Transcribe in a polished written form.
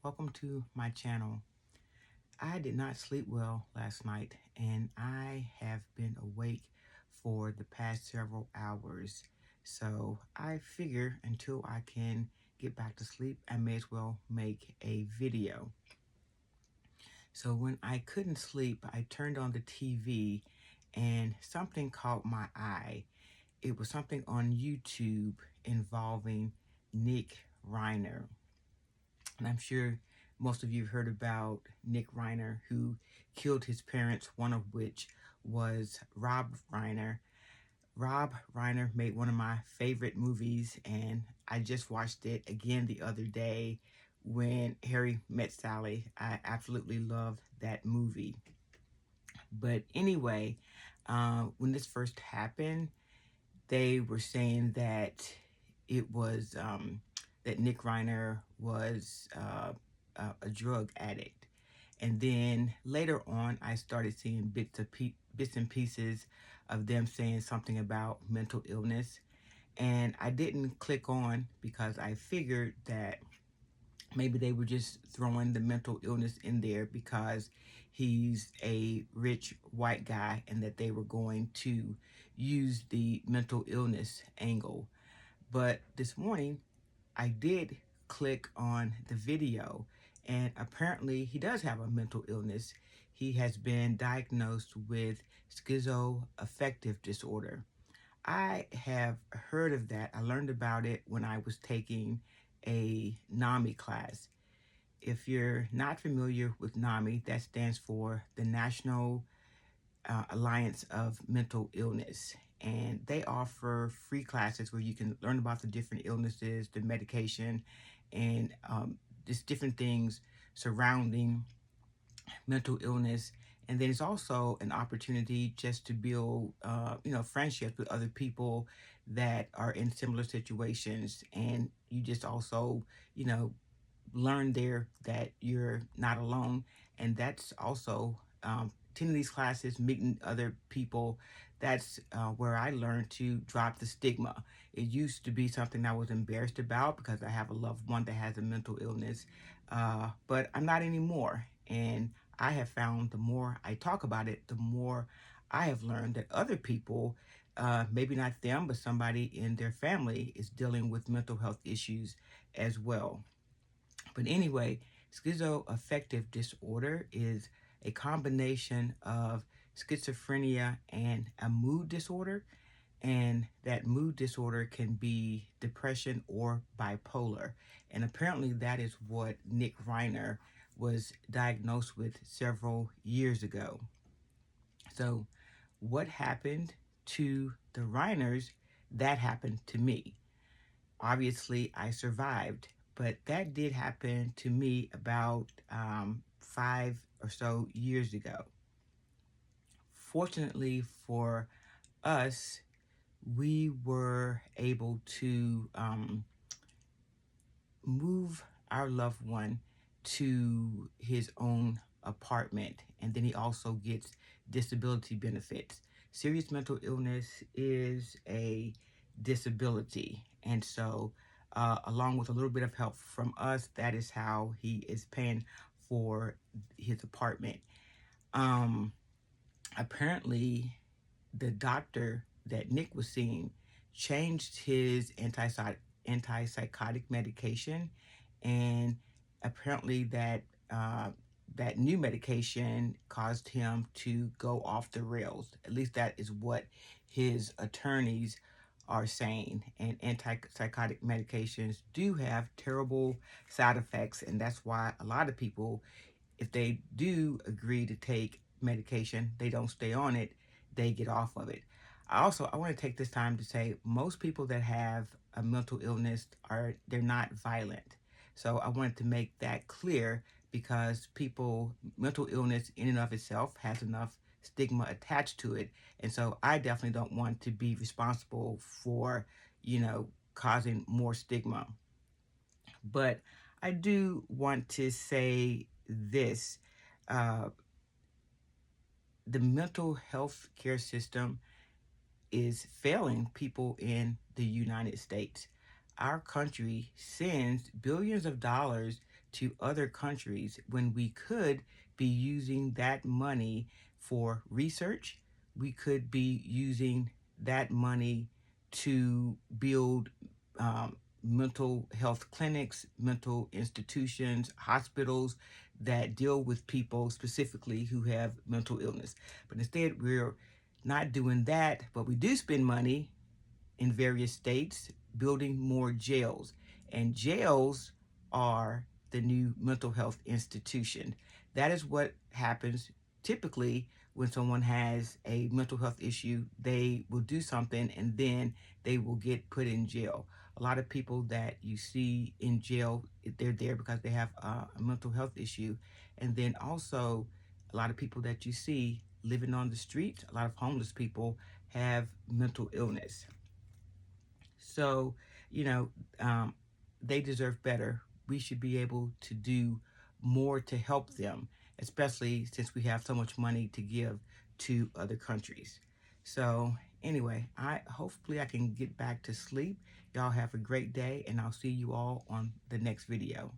welcome to my channel. I did not sleep well last night and I have been awake for the past several hours. So I figure until I can get back to sleep, I may as well make a video. So when I couldn't sleep, I turned on the TV and something caught my eye. It was something on YouTube involving Nick Reiner. And I'm sure most of you have heard about Nick Reiner, who killed his parents, one of which was Rob Reiner. Rob Reiner made one of my favorite movies, and I just watched it again the other day when Harry Met Sally. I absolutely loved that movie. But anyway, when this first happened, they were saying that it was that Nick Reiner was a drug addict. And then later on, I started seeing bits and pieces of them saying something about mental illness. And I didn't click on because I figured that maybe they were just throwing the mental illness in there because he's a rich white guy and that they were going to use the mental illness angle. But this morning, I did click on the video, and apparently he does have a mental illness. He has been diagnosed with schizoaffective disorder. I have heard of that. I learned about it when I was taking a NAMI class. If you're not familiar with NAMI, that stands for the National Alliance of Mental Illness. And they offer free classes where you can learn about the different illnesses, the medication, and just different things surrounding mental illness. And then it's also an opportunity just to build, friendships with other people that are in similar situations. And you just also, learn there that you're not alone. And that's also attending these classes, meeting other people. That's where I learned to drop the stigma. It used to be something I was embarrassed about because I have a loved one that has a mental illness, but I'm not anymore. And I have found the more I talk about it, the more I have learned that other people, maybe not them, but somebody in their family is dealing with mental health issues as well. But anyway, schizoaffective disorder is a combination of schizophrenia and a mood disorder. And that mood disorder can be depression or bipolar. And apparently that is what Nick Reiner was diagnosed with several years ago. So what happened to the Reiners, that happened to me. Obviously, I survived, but that did happen to me about 5 or so years ago. Fortunately for us, we were able to move our loved one to his own apartment, and then he also gets disability benefits. Serious mental illness is a disability, and so along with a little bit of help from us, that is how he is paying for his apartment. um Apparently the doctor that Nick was seeing changed his antipsychotic medication, and apparently that new medication caused him to go off the rails. At least that is what his attorneys are saying. And antipsychotic medications do have terrible side effects, and that's why a lot of people, if they do agree to take medication, they don't stay on it, they get off of it. I want to take this time to say most people that have a mental illness they're not violent. So I wanted to make that clear because mental illness in and of itself has enough stigma attached to it. And so I definitely don't want to be responsible for, causing more stigma. But I do want to say this. Uh, the mental health care system is failing people in the United States. Our country sends billions of dollars to other countries when we could be using that money for research. We could be using that money to build mental health clinics, mental institutions, hospitals that deal with people specifically who have mental illness. But instead, we're not doing that, but we do spend money in various states building more jails. And jails are the new mental health institution. That is what happens typically when someone has a mental health issue. They will do something and then they will get put in jail. A lot of people that you see in jail, they're there because they have a mental health issue. And then also, a lot of people that you see living on the street, a lot of homeless people have mental illness. So, you know, um, they deserve better. We should be able to do more to help them, especially since we have so much money to give to other countries. So, anyway, I hopefully I can get back to sleep. Y'all have a great day, and I'll see you all on the next video.